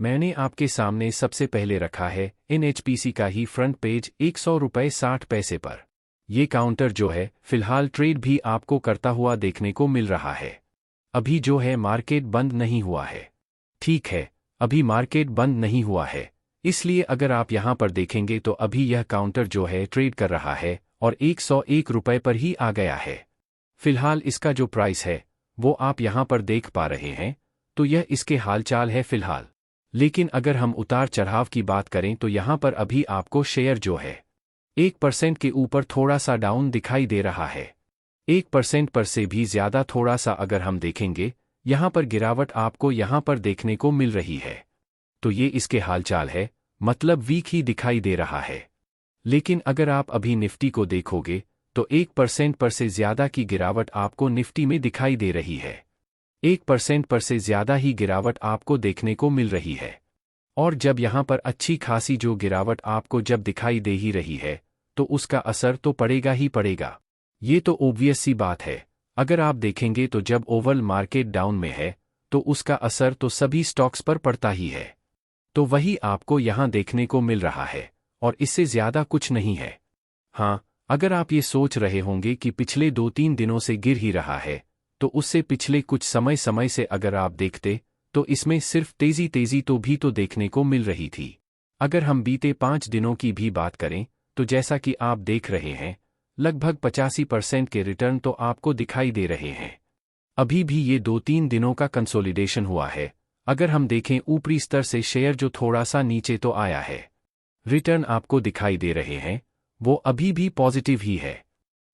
मैंने आपके सामने सबसे पहले रखा है एनएचपीसी का ही फ्रंट पेज ₹100.60 पर। ये काउंटर जो है फिलहाल ट्रेड भी आपको करता हुआ देखने को मिल रहा है। अभी जो है मार्केट बंद नहीं हुआ है। ठीक है, अभी मार्केट बंद नहीं हुआ है, इसलिए अगर आप यहां पर देखेंगे तो अभी यह काउंटर जो है ट्रेड कर रहा है और ₹101 पर ही आ गया है। फिलहाल इसका जो प्राइस है वो आप यहां पर देख पा रहे हैं, तो यह इसके हालचाल है फिलहाल। लेकिन अगर हम उतार चढ़ाव की बात करें तो यहां पर अभी आपको शेयर जो है 1% के ऊपर थोड़ा सा डाउन दिखाई दे रहा है। 1% पर से भी ज्यादा थोड़ा सा अगर हम देखेंगे, यहां पर गिरावट आपको यहां पर देखने को मिल रही है। तो ये इसके हालचाल है, मतलब वीक ही दिखाई दे रहा है। लेकिन अगर आप अभी निफ्टी को देखोगे तो 1% पर से ज्यादा की गिरावट आपको निफ्टी में दिखाई दे रही है। 1% पर से ज्यादा ही गिरावट आपको देखने को मिल रही है। और जब यहां पर अच्छी खासी जो गिरावट आपको जब दिखाई दे ही रही है, तो उसका असर तो पड़ेगा ही पड़ेगा। ये तो ऑब्वियस सी बात है। अगर आप देखेंगे तो जब ओवरऑल मार्केट डाउन में है, तो उसका असर तो सभी स्टॉक्स पर पड़ता ही है। तो वही आपको यहां देखने को मिल रहा है, और इससे ज्यादा कुछ नहीं है। हाँ, अगर आप ये सोच रहे होंगे कि पिछले 2-3 दिनों से गिर ही रहा है, तो उससे पिछले कुछ समय से अगर आप देखते, तो इसमें सिर्फ तेजी तो भी तो देखने को मिल रही थी। अगर हम बीते 5 दिनों की भी बात करें, तो जैसा कि आप देख रहे हैं, लगभग 85% के रिटर्न तो आपको दिखाई दे रहे हैं। अभी भी ये 2-3 दिनों का कंसोलिडेशन हुआ है। अगर हम देखें ऊपरी स्तर से शेयर जो थोड़ा सा नीचे तो आया है, रिटर्न आपको दिखाई दे रहे हैं, वो अभी भी पॉजिटिव ही है।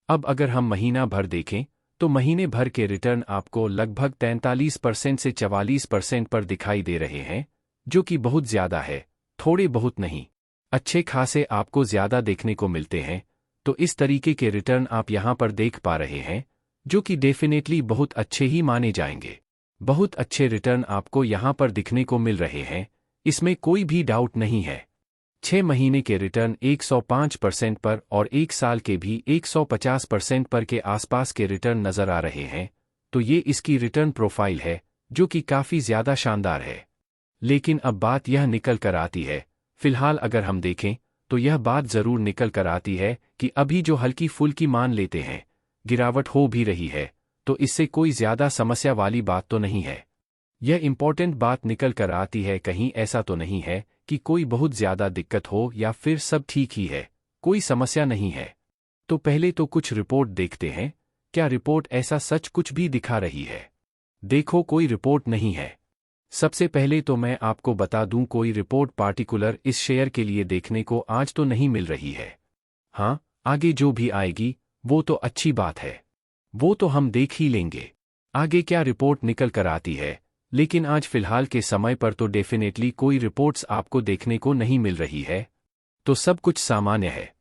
अब अगर हम महीना भर देखें, तो महीने भर के रिटर्न आपको लगभग 43% से 44% पर दिखाई दे रहे हैं, जो कि बहुत ज्यादा है, थोड़े बहुत नहीं, अच्छे खासे आपको ज्यादा देखने को मिलते हैं। तो इस तरीके के रिटर्न आप यहां पर देख पा रहे हैं, जो कि डेफिनेटली बहुत अच्छे ही माने जाएंगे। बहुत अच्छे रिटर्न आपको यहां पर दिखने को मिल रहे हैं, इसमें कोई भी डाउट नहीं है। 6 महीने के रिटर्न 105% पर और 1 साल के भी 150% पर के आसपास के रिटर्न नजर आ रहे हैं। तो ये इसकी रिटर्न प्रोफाइल है, जो कि काफी ज्यादा शानदार है। लेकिन अब बात यह निकल कर आती है, फिलहाल अगर हम देखें तो यह बात जरूर निकल कर आती है कि अभी जो हल्की फुल्की मान लेते हैं, गिरावट हो भी रही है, तो इससे कोई ज्यादा समस्या वाली बात तो नहीं है। यह इंपॉर्टेंट बात निकल कर आती है, कहीं ऐसा तो नहीं है कि कोई बहुत ज्यादा दिक्कत हो या फिर सब ठीक ही है, कोई समस्या नहीं है। तो पहले तो कुछ रिपोर्ट देखते हैं, क्या रिपोर्ट ऐसा सच कुछ भी दिखा रही है? देखो, कोई रिपोर्ट नहीं है। सबसे पहले तो मैं आपको बता दूं, कोई रिपोर्ट पार्टिकुलर इस शेयर के लिए देखने को आज तो नहीं मिल रही है। हाँ, आगे जो भी आएगी वो तो अच्छी बात है, वो तो हम देख ही लेंगे आगे क्या रिपोर्ट निकल कर आती है। लेकिन आज फिलहाल के समय पर तो डेफिनेटली कोई रिपोर्ट्स आपको देखने को नहीं मिल रही है, तो सब कुछ सामान्य है।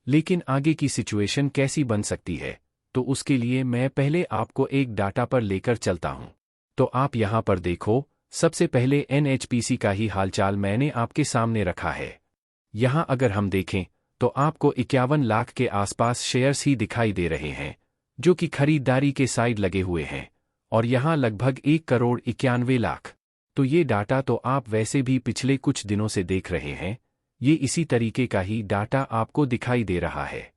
लेकिन आगे की सिचुएशन कैसी बन सकती है, तो उसके लिए मैं पहले आपको एक डाटा पर लेकर चलता हूं। तो आप यहां पर देखो, सबसे पहले एनएचपीसी का ही हालचाल मैंने आपके सामने रखा है। यहां अगर हम देखें तो आपको 51 लाख के आसपास शेयर्स ही दिखाई दे रहे हैं, जो कि खरीदारी के साइड लगे हुए हैं, और यहां लगभग 1,91,00,000। तो ये डाटा तो आप वैसे भी पिछले कुछ दिनों से देख रहे हैं, ये इसी तरीके का ही डाटा आपको दिखाई दे रहा है।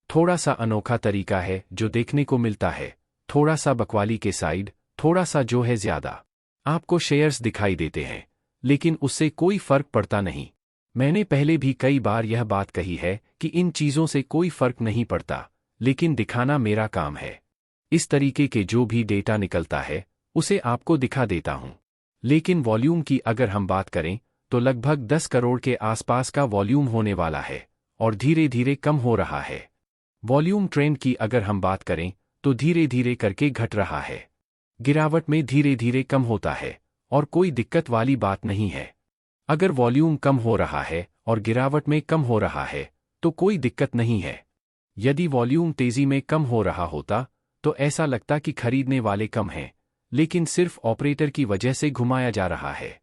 थोड़ा सा अनोखा तरीका है जो देखने को मिलता है, थोड़ा सा बकवाली के साइड, थोड़ा सा जो है ज्यादा आपको शेयर्स दिखाई देते हैं, लेकिन उससे कोई फर्क पड़ता नहीं। मैंने पहले भी कई बार यह बात कही है कि इन चीजों से कोई फर्क नहीं पड़ता, लेकिन दिखाना मेरा काम है। इस तरीके के जो भी डेटा निकलता है उसे आपको दिखा देता हूं। लेकिन वॉल्यूम की अगर हम बात करें तो लगभग 10 करोड़ के आसपास का वॉल्यूम होने वाला है, और धीरे धीरे कम हो रहा है। वॉल्यूम ट्रेंड की अगर हम बात करें तो धीरे धीरे करके घट रहा है, गिरावट में धीरे धीरे कम होता है, और कोई दिक्कत वाली बात नहीं है। अगर वॉल्यूम कम हो रहा है और गिरावट में कम हो रहा है तो कोई दिक्कत नहीं है। यदि वॉल्यूम तेजी में कम हो रहा होता तो ऐसा लगता कि खरीदने वाले कम हैं, लेकिन सिर्फ ऑपरेटर की वजह से घुमाया जा रहा है।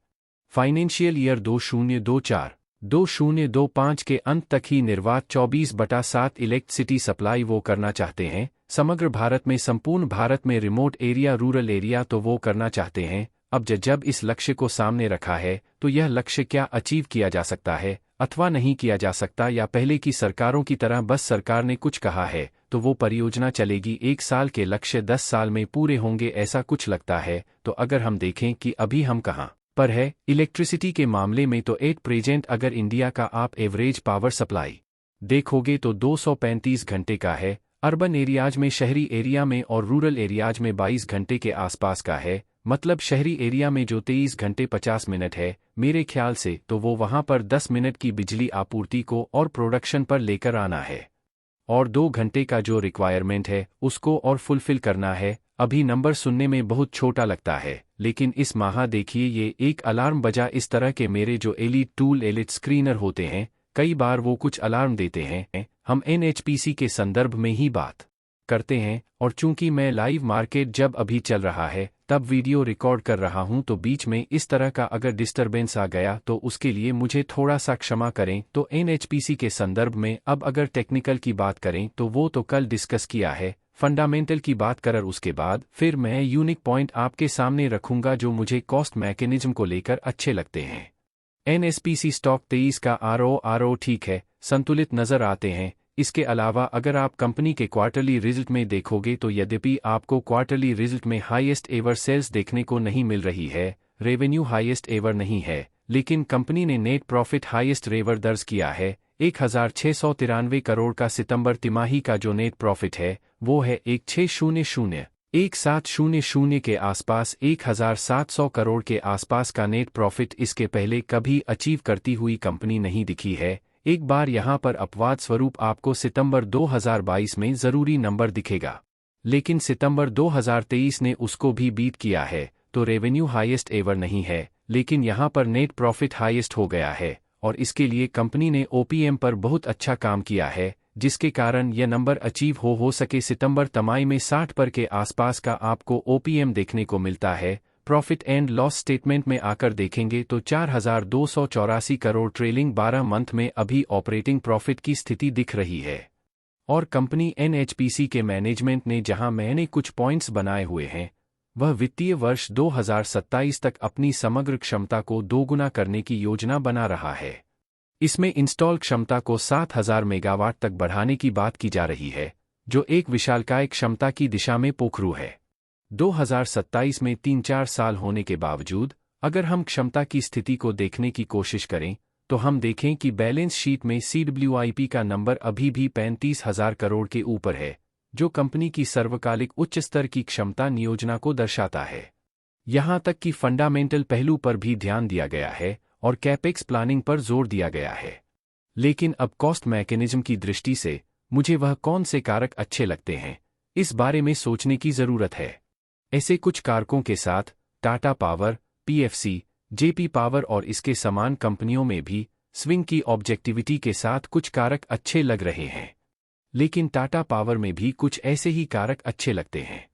फाइनेंशियल ईयर 2024-2025 के अंत तक ही निर्वात 24/7 इलेक्ट्रिसिटी सप्लाई वो करना चाहते हैं, समग्र भारत में, संपूर्ण भारत में, रिमोट एरिया, रूरल एरिया तो वो करना चाहते हैं। अब जब इस लक्ष्य को सामने रखा है तो यह लक्ष्य क्या अचीव किया जा सकता है अथवा नहीं किया जा सकता, या पहले की सरकारों की तरह बस सरकार ने कुछ कहा है तो वो परियोजना चलेगी, 1 साल के लक्ष्य 10 साल में पूरे होंगे, ऐसा कुछ लगता है। तो अगर हम देखें कि अभी हम कहाँ पर है इलेक्ट्रिसिटी के मामले में, तो एट प्रेजेंट अगर इंडिया का आप एवरेज पावर सप्लाई देखोगे तो 235 घंटे का है, अर्बन एरियाज में, शहरी एरिया में और रूरल एरियाज में 22 घंटे के आसपास का है। मतलब शहरी एरिया में जो 23 घंटे 50 मिनट है मेरे ख्याल से, तो वो वहाँ पर 10 मिनट की बिजली आपूर्ति को और प्रोडक्शन पर लेकर आना है, और 2 घंटे का जो रिक्वायरमेंट है उसको और फुलफिल करना है। अभी नंबर सुनने में बहुत छोटा लगता है, लेकिन इस माह देखिए ये एक अलार्म बजा। इस तरह के मेरे जो एलिट टूल एलिट स्क्रीनर होते हैं, कई बार वो कुछ अलार्म देते हैं। हम एनएचपीसी के संदर्भ में ही बात करते हैं, और चूंकि मैं लाइव मार्केट जब अभी चल रहा है तब वीडियो रिकॉर्ड कर रहा हूं, तो बीच में इस तरह का अगर डिस्टरबेंस आ गया तो उसके लिए मुझे थोड़ा सा क्षमा करें। तो एनएचपीसी के संदर्भ में अब अगर टेक्निकल की बात करें तो वो तो कल डिस्कस किया है, फंडामेंटल की बात कर उसके बाद फिर मैं यूनिक पॉइंट आपके सामने रखूंगा जो मुझे कॉस्ट मैकेनिज्म को लेकर अच्छे लगते हैं। एनएचपीसी स्टॉक 23 का आरओ ठीक है, संतुलित नजर आते हैं। इसके अलावा अगर आप कंपनी के क्वार्टरली रिजल्ट में देखोगे तो यद्यपि आपको क्वार्टरली रिजल्ट में हाईएस्ट एवर सेल्स देखने को नहीं मिल रही है, रेवेन्यू हाईएस्ट एवर नहीं है, लेकिन कंपनी ने नेट प्रॉफिट हाईएस्ट एवर दर्ज किया है। 1693 करोड़ का सितंबर तिमाही का जो नेट प्रॉफिट है वो है 1700 के आसपास, 1700 करोड़ के आसपास का नेट प्रॉफिट इसके पहले कभी अचीव करती हुई कंपनी नहीं दिखी है। एक बार यहां पर अपवाद स्वरूप आपको सितंबर 2022 में जरूरी नंबर दिखेगा, लेकिन सितंबर 2023 ने उसको भी बीट किया है। तो रेवेन्यू हाईएस्ट एवर नहीं है, लेकिन यहां पर नेट प्रॉफिट हाईएस्ट हो गया है, और इसके लिए कंपनी ने ओपीएम पर बहुत अच्छा काम किया है, जिसके कारण यह नंबर अचीव हो सके। सितंबर तिमाही में 60 पर के आसपास का आपको ओपीएम देखने को मिलता है। प्रॉफिट एंड लॉस स्टेटमेंट में आकर देखेंगे तो 4284 करोड़ ट्रेलिंग 12 मंथ में अभी ऑपरेटिंग प्रॉफिट की स्थिति दिख रही है। और कंपनी एनएचपीसी के मैनेजमेंट ने जहां मैंने कुछ पॉइंट्स बनाए हुए हैं, वह वित्तीय वर्ष 2027 तक अपनी समग्र क्षमता को दोगुना करने की योजना बना रहा है। इसमें इंस्टॉल क्षमता को 7000 मेगावाट तक बढ़ाने की बात की जा रही है, जो एक विशालकाय क्षमता की दिशा में पोखरू है। 2027 में 3-4 साल होने के बावजूद अगर हम क्षमता की स्थिति को देखने की कोशिश करें तो हम देखें कि बैलेंस शीट में सीडब्ल्यूआईपी का नंबर अभी भी 35,000 करोड़ के ऊपर है, जो कंपनी की सर्वकालिक उच्च स्तर की क्षमता नियोजना को दर्शाता है। यहां तक कि फंडामेंटल पहलू पर भी ध्यान दिया गया है और कैपेक्स प्लानिंग पर जोर दिया गया है। लेकिन अब कॉस्ट मैकेनिज्म की दृष्टि से मुझे वह कौन से कारक अच्छे लगते हैं, इस बारे में सोचने की जरूरत है। ऐसे कुछ कारकों के साथ Tata power, PFC, JP power और इसके समान कंपनियों में भी स्विंग की ऑब्जेक्टिविटी के साथ कुछ कारक अच्छे लग रहे हैं, लेकिन टाटा पावर में भी कुछ ऐसे ही कारक अच्छे लगते हैं।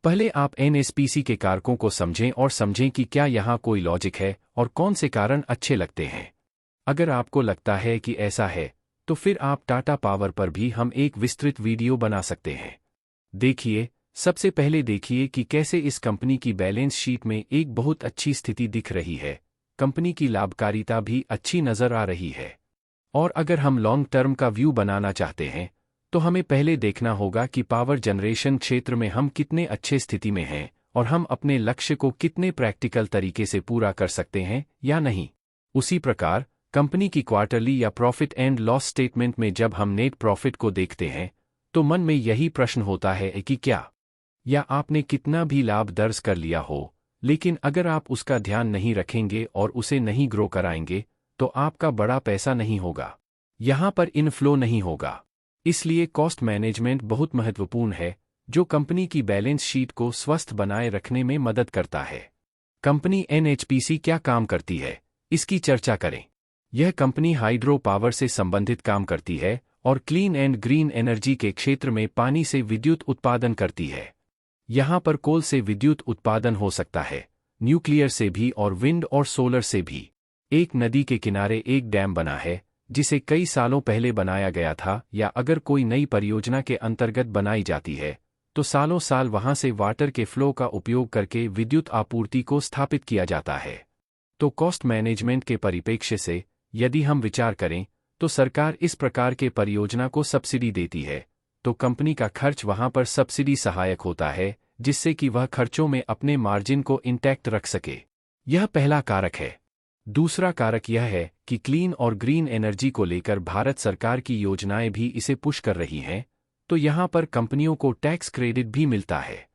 पहले आप एनएचपीसी के कारकों को समझें और समझें कि क्या यहाँ कोई लॉजिक है और कौन से कारण अच्छे लगते हैं। अगर आपको लगता है कि ऐसा है तो फिर आप टाटा पावर पर भी हम एक विस्तृत वीडियो बना सकते हैं। देखिए, सबसे पहले देखिए कि कैसे इस कंपनी की बैलेंस शीट में एक बहुत अच्छी स्थिति दिख रही है, कंपनी की लाभकारिता भी अच्छी नजर आ रही है। और अगर हम लॉन्ग टर्म का व्यू बनाना चाहते हैं तो हमें पहले देखना होगा कि पावर जनरेशन क्षेत्र में हम कितने अच्छे स्थिति में हैं और हम अपने लक्ष्य को कितने प्रैक्टिकल तरीके से पूरा कर सकते हैं या नहीं। उसी प्रकार कंपनी की क्वार्टरली या प्रॉफिट एंड लॉस स्टेटमेंट में जब हम नेट प्रॉफिट को देखते हैं तो मन में यही प्रश्न होता है कि क्या या आपने कितना भी लाभ दर्ज कर लिया हो, लेकिन अगर आप उसका ध्यान नहीं रखेंगे और उसे नहीं ग्रो कराएंगे तो आपका बड़ा पैसा नहीं होगा, यहां पर इनफ्लो नहीं होगा। इसलिए कॉस्ट मैनेजमेंट बहुत महत्वपूर्ण है, जो कंपनी की बैलेंस शीट को स्वस्थ बनाए रखने में मदद करता है। कंपनी एनएचपीसी क्या काम करती है, इसकी चर्चा करें। यह कंपनी हाइड्रो पावर से संबंधित काम करती है और क्लीन एंड ग्रीन एनर्जी के क्षेत्र में पानी से विद्युत उत्पादन करती है। यहां पर कोल से विद्युत उत्पादन हो सकता है, न्यूक्लियर से भी और विंड और सोलर से भी। एक नदी के किनारे एक डैम बना है जिसे कई सालों पहले बनाया गया था, या अगर कोई नई परियोजना के अंतर्गत बनाई जाती है तो सालों साल वहां से वाटर के फ्लो का उपयोग करके विद्युत आपूर्ति को स्थापित किया जाता है। तो कॉस्ट मैनेजमेंट के परिप्रेक्ष्य से यदि हम विचार करें तो सरकार इस प्रकार के परियोजना को सब्सिडी देती है, तो कंपनी का खर्च वहां पर सब्सिडी सहायक होता है, जिससे कि वह खर्चों में अपने मार्जिन को इंटैक्ट रख सके। यह पहला कारक है। दूसरा कारक यह है कि क्लीन और ग्रीन एनर्जी को लेकर भारत सरकार की योजनाएं भी इसे पुश कर रही हैं, तो यहां पर कंपनियों को टैक्स क्रेडिट भी मिलता है।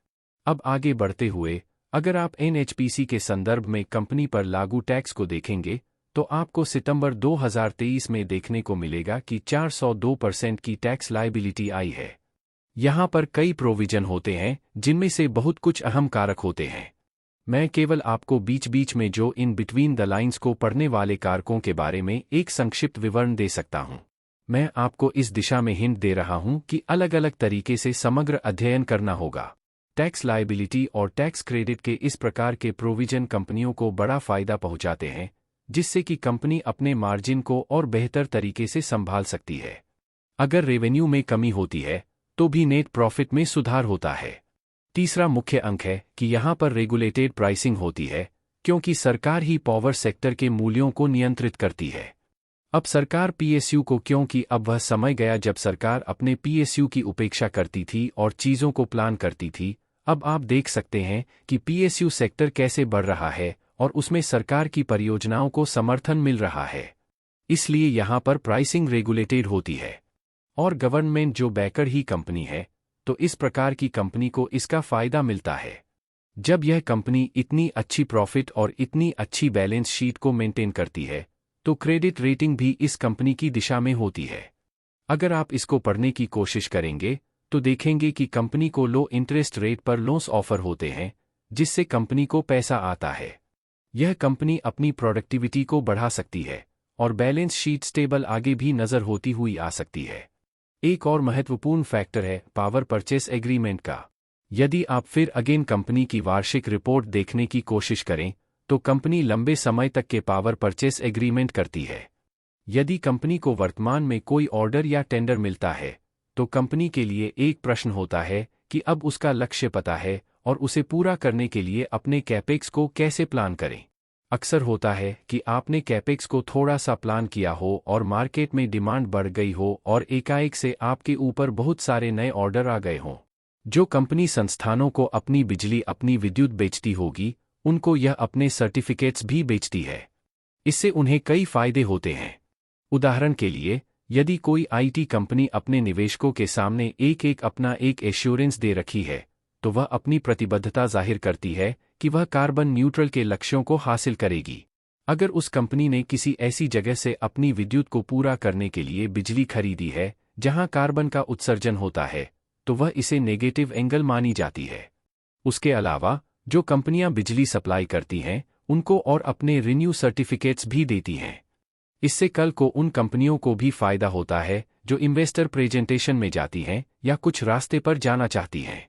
अब आगे बढ़ते हुए अगर आप एनएचपीसी के संदर्भ में कंपनी पर लागू टैक्स को देखेंगे तो आपको सितंबर 2023 में देखने को मिलेगा कि 402% की टैक्स लायबिलिटी आई है। यहां पर कई प्रोविजन होते हैं जिनमें से बहुत कुछ अहम कारक होते हैं। मैं केवल आपको बीच बीच में जो इन बिटवीन द लाइंस को पढ़ने वाले कारकों के बारे में एक संक्षिप्त विवरण दे सकता हूं। मैं आपको इस दिशा में हिंट दे रहा हूं कि अलग अलग तरीके से समग्र अध्ययन करना होगा। टैक्स लायबिलिटी और टैक्स क्रेडिट के इस प्रकार के प्रोविजन कंपनियों को बड़ा फायदा पहुंचाते हैं, जिससे कि कंपनी अपने मार्जिन को और बेहतर तरीके से संभाल सकती है। अगर रेवेन्यू में कमी होती है तो भी नेट प्रॉफिट में सुधार होता है। तीसरा मुख्य अंक है कि यहां पर रेगुलेटेड प्राइसिंग होती है, क्योंकि सरकार ही पावर सेक्टर के मूल्यों को नियंत्रित करती है। अब सरकार पीएसयू को, क्योंकि अब वह समय गया जब सरकार अपने पीएसयू की उपेक्षा करती थी और चीजों को प्लान करती थी। अब आप देख सकते हैं कि पीएसयू सेक्टर कैसे बढ़ रहा है और उसमें सरकार की परियोजनाओं को समर्थन मिल रहा है। इसलिए यहां पर प्राइसिंग रेगुलेटेड होती है और गवर्नमेंट जो बैकर ही कंपनी है, तो इस प्रकार की कंपनी को इसका फायदा मिलता है। जब यह कंपनी इतनी अच्छी प्रॉफिट और इतनी अच्छी बैलेंस शीट को मेंटेन करती है, तो क्रेडिट रेटिंग भी इस कंपनी की दिशा में होती है। अगर आप इसको पढ़ने की कोशिश करेंगे तो देखेंगे कि कंपनी को लो इंटरेस्ट रेट पर लोन्स ऑफर होते हैं, जिससे कंपनी को पैसा आता है। यह कंपनी अपनी प्रोडक्टिविटी को बढ़ा सकती है और बैलेंस शीट स्टेबल आगे भी नजर होती हुई आ सकती है। एक और महत्वपूर्ण फैक्टर है पावर परचेस एग्रीमेंट का। यदि आप फिर अगेन कंपनी की वार्षिक रिपोर्ट देखने की कोशिश करें तो कंपनी लंबे समय तक के पावर परचेस एग्रीमेंट करती है। यदि कंपनी को वर्तमान में कोई ऑर्डर या टेंडर मिलता है तो कंपनी के लिए एक प्रश्न होता है कि अब उसका लक्ष्य पता है और उसे पूरा करने के लिए अपने कैपेक्स को कैसे प्लान करें। अक्सर होता है कि आपने कैपेक्स को थोड़ा सा प्लान किया हो और मार्केट में डिमांड बढ़ गई हो और एकाएक से आपके ऊपर बहुत सारे नए ऑर्डर आ गए हों। जो कंपनी संस्थानों को अपनी बिजली, अपनी विद्युत बेचती होगी, उनको यह अपने सर्टिफिकेट्स भी बेचती है। इससे उन्हें कई फायदे होते हैं। उदाहरण के लिए, यदि कोई आईटी कंपनी अपने निवेशकों के सामने एक अपना एक एश्योरेंस दे रखी है, तो वह अपनी प्रतिबद्धता जाहिर करती है कि वह कार्बन न्यूट्रल के लक्ष्यों को हासिल करेगी। अगर उस कंपनी ने किसी ऐसी जगह से अपनी विद्युत को पूरा करने के लिए बिजली खरीदी है जहां कार्बन का उत्सर्जन होता है, तो वह इसे नेगेटिव एंगल मानी जाती है। उसके अलावा जो कंपनियां बिजली सप्लाई करती हैं, उनको और अपने रिन्यू सर्टिफिकेट्स भी देती हैं। इससे कल को उन कंपनियों को भी फायदा होता है जो इन्वेस्टर प्रेजेंटेशन में जाती हैं या कुछ रास्ते पर जाना चाहती हैं।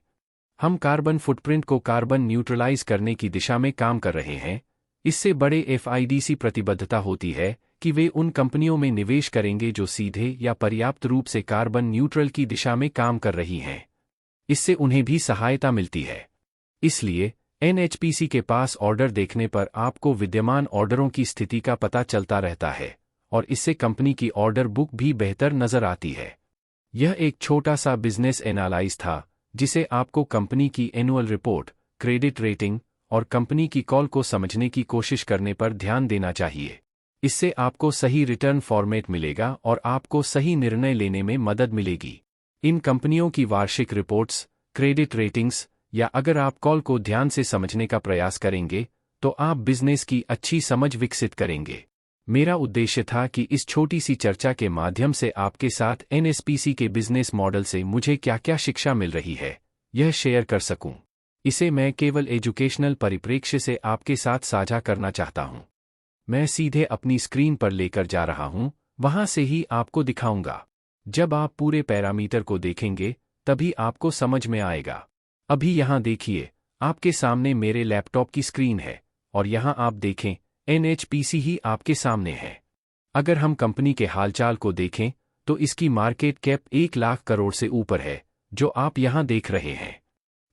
हम कार्बन फुटप्रिंट को कार्बन न्यूट्रलाइज करने की दिशा में काम कर रहे हैं। इससे बड़े एफआईडीसी प्रतिबद्धता होती है कि वे उन कंपनियों में निवेश करेंगे जो सीधे या पर्याप्त रूप से कार्बन न्यूट्रल की दिशा में काम कर रही हैं। इससे उन्हें भी सहायता मिलती है। इसलिए एनएचपीसी के पास ऑर्डर देखने पर आपको विद्यमान ऑर्डरों की स्थिति का पता चलता रहता है और इससे कंपनी की ऑर्डर बुक भी बेहतर नजर आती है। यह एक छोटा सा बिजनेस एनालाइज था जिसे आपको कंपनी की एनुअल रिपोर्ट, क्रेडिट रेटिंग और कंपनी की कॉल को समझने की कोशिश करने पर ध्यान देना चाहिए। इससे आपको सही रिटर्न फॉर्मेट मिलेगा और आपको सही निर्णय लेने में मदद मिलेगी। इन कंपनियों की वार्षिक रिपोर्ट्स, क्रेडिट रेटिंग्स या अगर आप कॉल को ध्यान से समझने का प्रयास करेंगे तो आप बिजनेस की अच्छी समझ विकसित करेंगे। मेरा उद्देश्य था कि इस छोटी सी चर्चा के माध्यम से आपके साथ एनएचपीसी के बिजनेस मॉडल से मुझे क्या-क्या शिक्षा मिल रही है, यह शेयर कर सकूं। इसे मैं केवल एजुकेशनल परिप्रेक्ष्य से आपके साथ साझा करना चाहता हूं। मैं सीधे अपनी स्क्रीन पर लेकर जा रहा हूं, वहां से ही आपको दिखाऊंगा। जब आप पूरे पैरामीटर को देखेंगे तभी आपको समझ में आएगा। अभी यहां देखिए, आपके सामने मेरे लैपटॉप की स्क्रीन है और यहां आप देखें एनएचपीसी ही आपके सामने है। अगर हम कंपनी के हालचाल को देखें तो इसकी मार्केट कैप 1 लाख करोड़ से ऊपर है, जो आप यहां देख रहे हैं।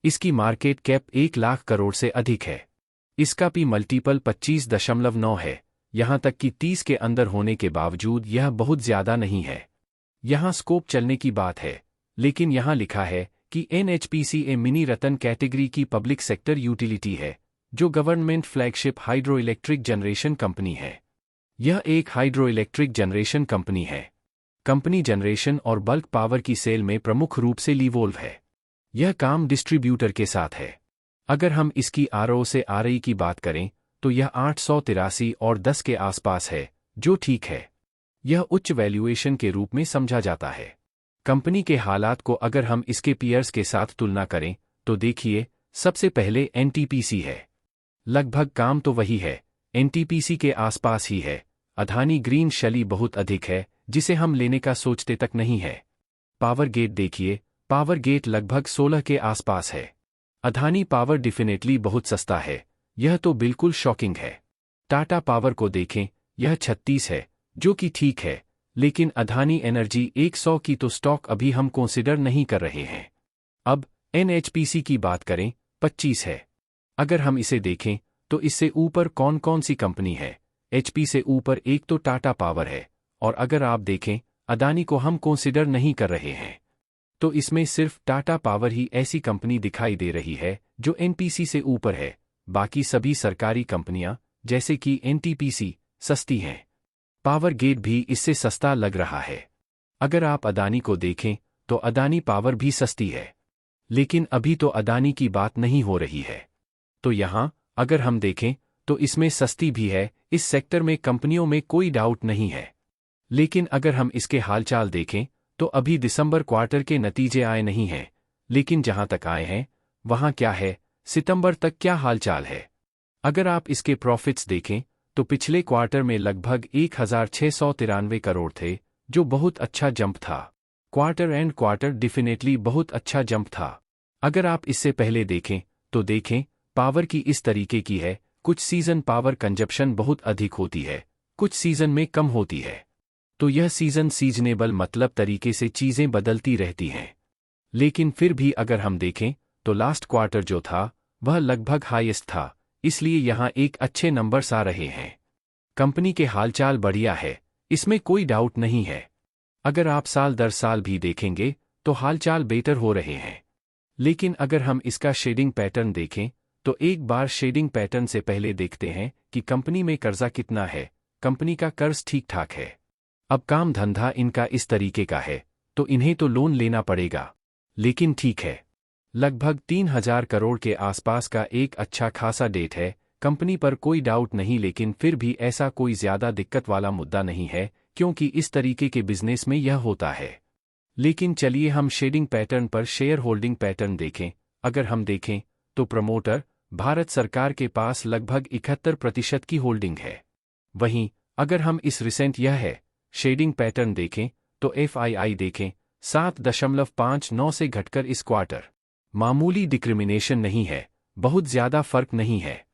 इसकी मार्केट कैप 1 लाख करोड़ से अधिक है। इसका पी मल्टीपल 25.9 है। यहां तक कि 30 के अंदर होने के बावजूद यह बहुत ज्यादा नहीं है। यहां स्कोप चलने की बात है, लेकिन यहां लिखा है कि एनएचपीसी ए मिनी रतन कैटेगरी की पब्लिक सेक्टर यूटिलिटी है, जो government flagship hydro electric generation company है। यह एक हाइड्रो इलेक्ट्रिक जनरेशन कंपनी है। कंपनी जनरेशन और बल्क पावर की सेल में प्रमुख रूप से लीवोल्व है। यह काम डिस्ट्रीब्यूटर के साथ है। अगर हम इसकी आरओ से आरई की बात करें तो यह 883 और 10 के आसपास है, जो ठीक है। यह उच्च वैल्यूएशन के रूप में समझा जाता है। कंपनी के हालात को अगर हम इसके पीयर्स के साथ तुलना करें तो देखिए, सबसे पहले एनटीपीसी है। लगभग काम तो वही है, एनटीपीसी के आसपास ही है। अदानी ग्रीन शैली बहुत अधिक है, जिसे हम लेने का सोचते तक नहीं है। पावर गेट देखिए, पावर गेट लगभग 16 के आसपास है। अदानी पावर डेफिनेटली बहुत सस्ता है, यह तो बिल्कुल शॉकिंग है। टाटा पावर को देखें, यह 36 है, जो कि ठीक है, लेकिन अदानी एनर्जी 100 की तो स्टॉक अभी हम कंसिडर नहीं कर रहे हैं। अब एनएचपीसी की बात करें, 25 है। अगर हम इसे देखें तो इससे ऊपर कौन कौन सी कंपनी है? एचपी से ऊपर एक तो टाटा पावर है, और अगर आप देखें अदानी को हम कंसिडर नहीं कर रहे हैं, तो इसमें सिर्फ टाटा पावर ही ऐसी कंपनी दिखाई दे रही है जो एनपीसी से ऊपर है। बाकी सभी सरकारी कंपनियां जैसे कि एनटीपीसी सस्ती हैं। पावर गेट भी इससे सस्ता लग रहा है। अगर आप अदानी को देखें तो अदानी पावर भी सस्ती है, लेकिन अभी तो अदानी की बात नहीं हो रही है। तो यहां अगर हम देखें तो इसमें सस्ती भी है। इस सेक्टर में कंपनियों में कोई डाउट नहीं है, लेकिन अगर हम इसके हालचाल देखें तो अभी दिसंबर क्वार्टर के नतीजे आए नहीं हैं, लेकिन जहां तक आए हैं वहां क्या है, सितंबर तक क्या हालचाल है। अगर आप इसके प्रॉफिट्स देखें तो पिछले क्वार्टर में लगभग 1693 करोड़ थे, जो बहुत अच्छा जंप था। क्वार्टर एंड क्वार्टर डेफिनेटली बहुत अच्छा जंप था। अगर आप इससे पहले देखें तो देखें, पावर की इस तरीके की है। कुछ सीजन पावर कंजप्शन बहुत अधिक होती है, कुछ सीजन में कम होती है। तो यह सीजन सीजनेबल मतलब तरीके से चीजें बदलती रहती हैं। लेकिन फिर भी अगर हम देखें तो लास्ट क्वार्टर जो था वह लगभग हाईएस्ट था, इसलिए यहां एक अच्छे नंबर्स आ रहे हैं। कंपनी के हालचाल बढ़िया है, इसमें कोई डाउट नहीं है। अगर आप साल दर साल भी देखेंगे तो हालचाल बेटर हो रहे हैं। लेकिन अगर हम इसका शेडिंग पैटर्न देखें तो एक बार शेडिंग पैटर्न से पहले देखते हैं कि कंपनी में कर्जा कितना है। कंपनी का कर्ज ठीक ठाक है। अब काम धंधा इनका इस तरीके का है तो इन्हें तो लोन लेना पड़ेगा, लेकिन ठीक है, लगभग 3000 करोड़ के आसपास का एक अच्छा खासा डेट है। कंपनी पर कोई डाउट नहीं, लेकिन फिर भी ऐसा कोई ज्यादा दिक्कत वाला मुद्दा नहीं है, क्योंकि इस तरीके के बिजनेस में यह होता है। लेकिन चलिए हम शेडिंग पैटर्न पर शेयर होल्डिंग पैटर्न देखें। अगर हम देखें तो प्रमोटर भारत सरकार के पास लगभग 71% की होल्डिंग है। वहीं अगर हम इस रिसेंट यह है शेडिंग पैटर्न देखें तो एफआईआई देखें 7.59 से घटकर इस क्वार्टर मामूली डिक्रिमिनेशन नहीं है, बहुत ज्यादा फर्क नहीं है।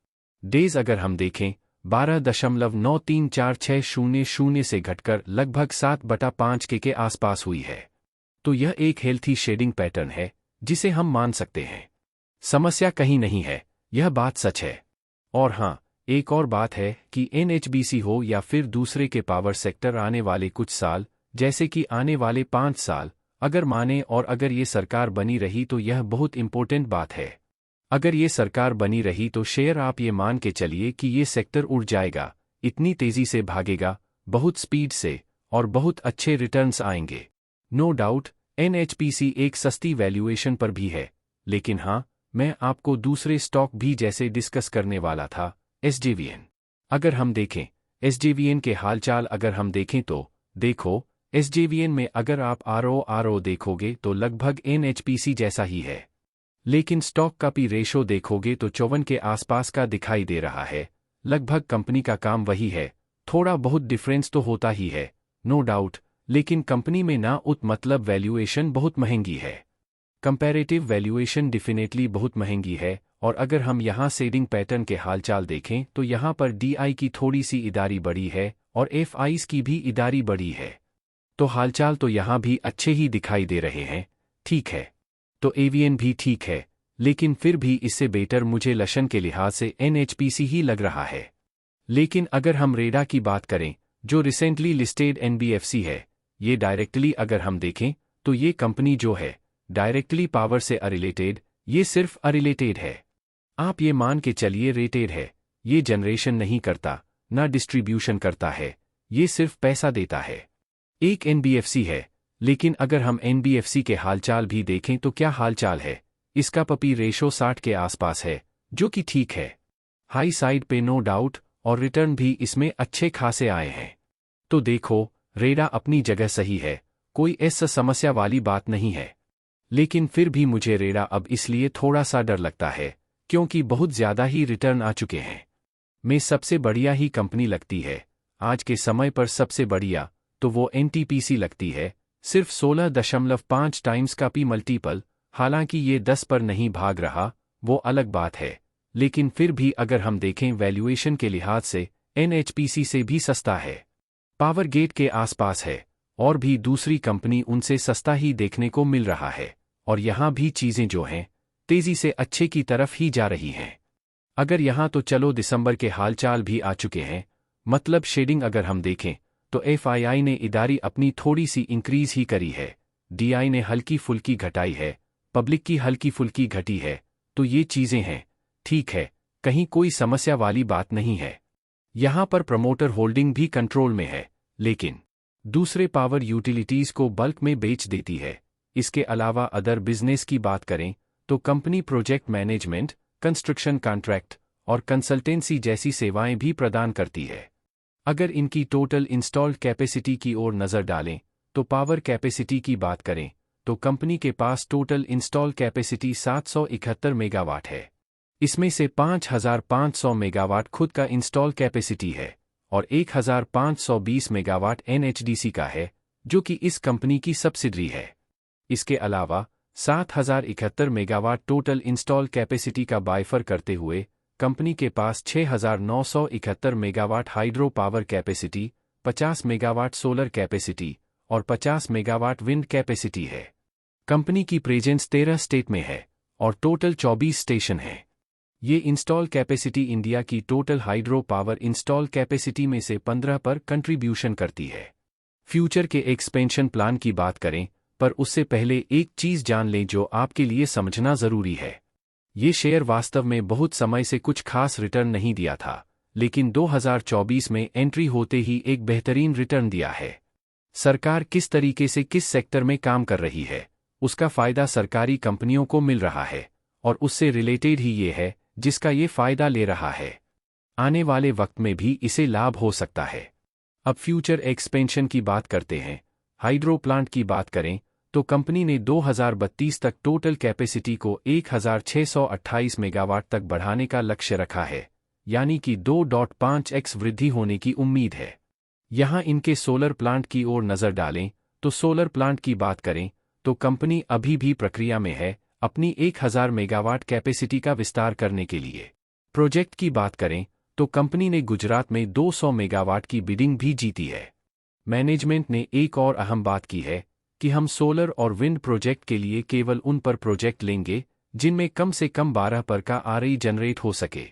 डेज अगर हम देखें 12.934600 से घटकर लगभग 7/5 के आसपास हुई है। तो यह एक हेल्थी शेडिंग पैटर्न है जिसे हम मान सकते हैं। समस्या कहीं नहीं है, यह बात सच है। और हां, एक और बात है कि एनएचबीसी हो या फिर दूसरे के पावर सेक्टर, आने वाले कुछ साल जैसे कि आने वाले 5 साल अगर माने और अगर ये सरकार बनी रही तो यह बहुत इंपॉर्टेंट बात है। अगर ये सरकार बनी रही तो शेयर आप ये मान के चलिए कि ये सेक्टर उड़ जाएगा, इतनी तेजी से भागेगा, बहुत स्पीड से, और बहुत अच्छे रिटर्न्स आएंगे। नो डाउट एनएचपीसी एक सस्ती वैल्यूएशन पर भी है, लेकिन हां, मैं आपको दूसरे स्टॉक भी जैसे डिस्कस करने वाला था, एसजेवीएन। अगर हम देखें एसजेवीएन के हालचाल अगर हम देखें तो देखो, एसजेवीएन में अगर आप आरओ देखोगे तो लगभग एनएचपीसी जैसा ही है, लेकिन स्टॉक का पी रेशो देखोगे तो 54 के आसपास का दिखाई दे रहा है। लगभग कंपनी का काम वही है, थोड़ा बहुत डिफरेंस तो होता ही है, नो डाउट, लेकिन कंपनी में ना उत मतलब वैल्यूएशन बहुत महंगी है। कंपैरेटिव वैल्यूएशन डेफिनेटली बहुत महंगी है। और अगर हम यहाँ शेडिंग पैटर्न के हालचाल देखें तो यहाँ पर डीआई की थोड़ी सी इदारी बढ़ी है और एफआईज की भी इदारी बढ़ी है। तो हालचाल तो यहाँ भी अच्छे ही दिखाई दे रहे हैं, ठीक है। तो एवीएन भी ठीक है, लेकिन फिर भी इससे बेटर मुझे लशन के लिहाज से NHPC ही लग रहा है। लेकिन अगर हम रेडा की बात करें, जो रिसेंटली लिस्टेड NBFC है, ये डायरेक्टली अगर हम देखें तो ये कंपनी जो है डायरेक्टली पावर से अरिलेटेड, ये सिर्फ अरिलेटेड है। आप ये मान के चलिए रेटेड है, ये जनरेशन नहीं करता, ना डिस्ट्रीब्यूशन करता है, ये सिर्फ पैसा देता है। एक NBFC है, लेकिन अगर हम NBFC के हालचाल भी देखें तो क्या हालचाल है, इसका पी रेशो 60 के आसपास है, जो कि ठीक है। हाई साइड पे नो डाउट, और रिटर्न भी इसमें अच्छे खासे आए हैं। तो देखो, रेडा अपनी जगह सही है, कोई ऐसा समस्या वाली बात नहीं है। लेकिन फिर भी मुझे रेडा अब इसलिए थोड़ा सा डर लगता है, क्योंकि बहुत ज़्यादा ही रिटर्न आ चुके हैं। में सबसे बढ़िया ही कंपनी लगती है, आज के समय पर सबसे बढ़िया, तो वो NTPC लगती है, सिर्फ 16.5 टाइम्स का पी मल्टीपल, हालांकि ये 10 पर नहीं भाग रहा, वो अलग बात है। लेकिन फिर भी अगर हम देखें वैल्यूएशन के लिहाज से, NHPC से भी सस्ता है, पावर गेट के आसपास है, और भी दूसरी कंपनी उनसे सस्ता ही देखने को मिल रहा है। और यहाँ भी चीज़ें जो हैं, तेज़ी से अच्छे की तरफ ही जा रही हैं। अगर यहाँ तो चलो दिसंबर के हालचाल भी आ चुके हैं, मतलब शेडिंग अगर हम देखें तो FII ने इदारी अपनी थोड़ी सी इंक्रीज ही करी है, DI ने हल्की फुल्की घटाई है, पब्लिक की हल्की फुल्की घटी है, तो ये चीज़ें हैं, ठीक है, कहीं कोई समस्या वाली बात नहीं है। यहाँ पर प्रमोटर होल्डिंग भी कंट्रोल में है, लेकिन दूसरे पावर यूटिलिटीज़ को बल्क में बेच देती है। इसके अलावा अदर बिजनेस की बात करें तो company project management, construction contract और कंसल्टेंसी जैसी सेवाएं भी प्रदान करती है। अगर इनकी टोटल इंस्टॉल्ड कैपेसिटी की ओर नज़र डालें तो पावर कैपेसिटी की बात करें तो कंपनी के पास टोटल इंस्टॉल कैपेसिटी 771 मेगावाट है। इसमें से 5500 मेगावाट खुद का इंस्टॉल कैपेसिटी है और 1520 मेगावाट NHDC का है, जो कि इस कंपनी की सब्सिडरी है। इसके अलावा 7071 मेगावाट टोटल इंस्टॉल कैपेसिटी का बाइफर करते हुए कंपनी के पास 6971 megawatt hydro power capacity, 50 megawatt solar capacity और 50 मेगावाट विंड कैपेसिटी है। कंपनी की प्रेजेंस 13 स्टेट में है और टोटल 24 स्टेशन हैं। ये इंस्टॉल कैपेसिटी इंडिया की total hydro power install capacity में से 15 पर कंट्रीब्यूशन करती है। फ्यूचर के एक्सपेंशन प्लान की बात करें, पर उससे पहले एक चीज़ जान लें जो आपके लिए समझना ज़रूरी है। ये शेयर वास्तव में बहुत समय से कुछ खास रिटर्न नहीं दिया था, लेकिन 2024 में एंट्री होते ही एक बेहतरीन रिटर्न दिया है। सरकार किस तरीके से किस सेक्टर में काम कर रही है, उसका फ़ायदा सरकारी कंपनियों को मिल रहा है और उससे रिलेटेड ही ये है जिसका ये फ़ायदा ले रहा है। आने वाले वक्त में भी इसे लाभ हो सकता है। अब फ्यूचर एक्सपेंशन की बात करते हैं। हाइड्रो प्लांट की बात करें तो कंपनी ने 2032 तक टोटल कैपेसिटी को 1628 मेगावाट तक बढ़ाने का लक्ष्य रखा है, यानी कि 2.5x वृद्धि होने की उम्मीद है। यहाँ इनके सोलर प्लांट की ओर नज़र डालें तो सोलर प्लांट की बात करें तो कंपनी अभी भी प्रक्रिया में है अपनी 1000 मेगावाट कैपेसिटी का विस्तार करने के लिए। प्रोजेक्ट की बात करें तो कंपनी ने गुजरात में 200 मेगावाट की बिडिंग भी जीती है। मैनेजमेंट ने एक और अहम बात की है कि हम सोलर और विंड प्रोजेक्ट के लिए केवल उन पर प्रोजेक्ट लेंगे जिनमें कम से कम 12 पर का RE जनरेट हो सके।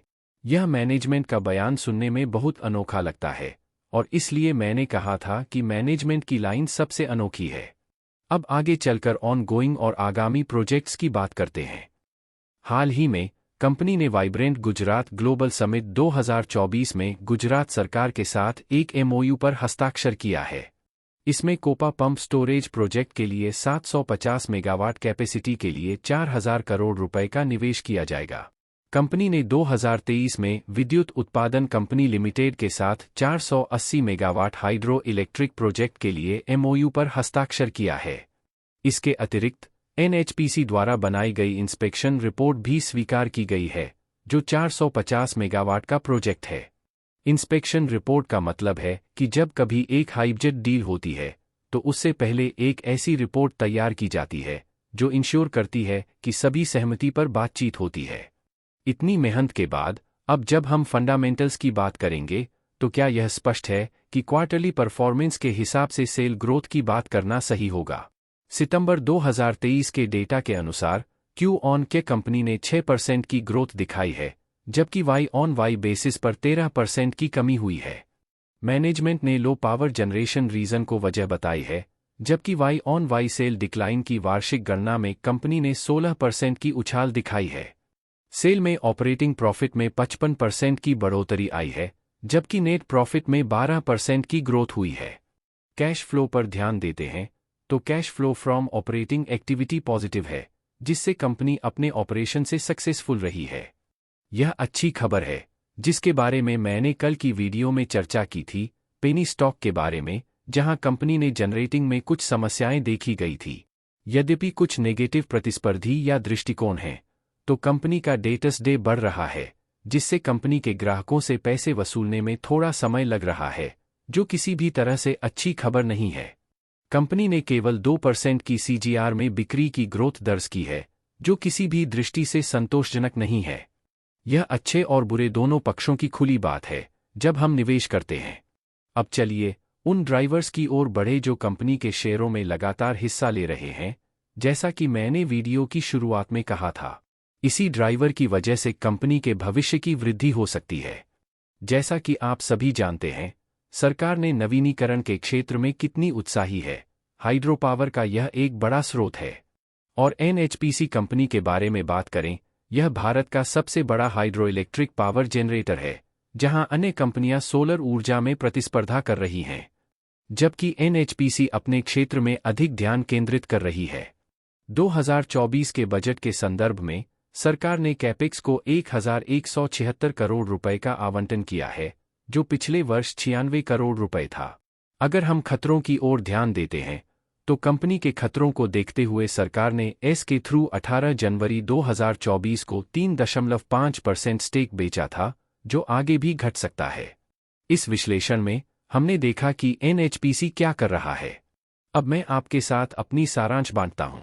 यह मैनेजमेंट का बयान सुनने में बहुत अनोखा लगता है और इसलिए मैंने कहा था कि मैनेजमेंट की लाइन सबसे अनोखी है। अब आगे चलकर ऑन गोइंग और आगामी प्रोजेक्ट्स की बात करते हैं। हाल ही में कंपनी ने वाइब्रेंट गुजरात ग्लोबल समिट 2024 में गुजरात सरकार के साथ एक MOU पर हस्ताक्षर किया है। इसमें कोपा पंप स्टोरेज प्रोजेक्ट के लिए 750 मेगावाट कैपेसिटी के लिए 4000 करोड़ रुपए का निवेश किया जाएगा। कंपनी ने 2023 में विद्युत उत्पादन कंपनी लिमिटेड के साथ 480 मेगावाट हाइड्रो इलेक्ट्रिक प्रोजेक्ट के लिए MOU पर हस्ताक्षर किया है। इसके अतिरिक्त NHPC द्वारा बनाई गई इंस्पेक्शन रिपोर्ट भी स्वीकार की गई है, जो 450 मेगावाट का प्रोजेक्ट है। इंस्पेक्शन रिपोर्ट का मतलब है कि जब कभी एक हाइब्रिड डील होती है तो उससे पहले एक ऐसी रिपोर्ट तैयार की जाती है जो इंश्योर करती है कि सभी सहमति पर बातचीत होती है। इतनी मेहनत के बाद अब जब हम फंडामेंटल्स की बात करेंगे तो क्या यह स्पष्ट है कि क्वार्टरली परफॉर्मेंस के हिसाब से सेल ग्रोथ की बात करना सही होगा। सितंबर 2023 के डेटा के अनुसार क्यू ऑन के कंपनी ने 6% की ग्रोथ दिखाई है, जबकि वाई ऑन वाई बेसिस पर 13% की कमी हुई है। मैनेजमेंट ने लो पावर जनरेशन रीजन को वजह बताई है, जबकि Y on Y sale decline की वार्षिक गणना में कंपनी ने 16% की उछाल दिखाई है। सेल में ऑपरेटिंग प्रॉफिट में 55% की बढ़ोतरी आई है, जबकि नेट प्रॉफिट में 12% की ग्रोथ हुई है। कैश फ्लो पर ध्यान देते हैं तो cash flow from operating activity positive है, जिससे कंपनी अपने ऑपरेशन से सक्सेसफुल रही है। यह अच्छी खबर है, जिसके बारे में मैंने कल की वीडियो में चर्चा की थी, पेनी स्टॉक के बारे में, जहां कंपनी ने जनरेटिंग में कुछ समस्याएं देखी गई थी। यद्यपि कुछ नेगेटिव प्रतिस्पर्धी या दृष्टिकोण हैं, तो कंपनी का डेटर्स डे बढ़ रहा है, जिससे कंपनी के ग्राहकों से पैसे वसूलने में थोड़ा समय लग रहा है, जो किसी भी तरह से अच्छी खबर नहीं है। कंपनी ने केवल 2% की सीजीआर में बिक्री की ग्रोथ दर्ज की है, जो किसी भी दृष्टि से संतोषजनक नहीं है। यह अच्छे और बुरे दोनों पक्षों की खुली बात है जब हम निवेश करते हैं। अब चलिए उन ड्राइवर्स की ओर बढ़े जो कंपनी के शेयरों में लगातार हिस्सा ले रहे हैं, जैसा कि मैंने वीडियो की शुरुआत में कहा था। इसी ड्राइवर की वजह से कंपनी के भविष्य की वृद्धि हो सकती है। जैसा कि आप सभी जानते हैं, सरकार ने नवीनीकरण के क्षेत्र में कितनी उत्साही है। हाइड्रो पावर का यह एक बड़ा स्रोत है। और एनएचपीसी कंपनी के बारे में बात करें, यह भारत का सबसे बड़ा हाइड्रो इलेक्ट्रिक पावर जनरेटर है, जहां अन्य कंपनियां सोलर ऊर्जा में प्रतिस्पर्धा कर रही हैं, जबकि एनएचपीसी अपने क्षेत्र में अधिक ध्यान केंद्रित कर रही है। 2024 के बजट के संदर्भ में सरकार ने कैपेक्स को 1176 करोड़ रुपए का आवंटन किया है, जो पिछले वर्ष 96 करोड़ रुपए था। अगर हम खतरों की ओर ध्यान देते हैं, तो कंपनी के खतरों को देखते हुए सरकार ने एस के थ्रू 18 जनवरी 2024 को 3.5% स्टेक बेचा था, जो आगे भी घट सकता है। इस विश्लेषण में हमने देखा कि एनएचपीसी क्या कर रहा है। अब मैं आपके साथ अपनी सारांश बांटता हूं।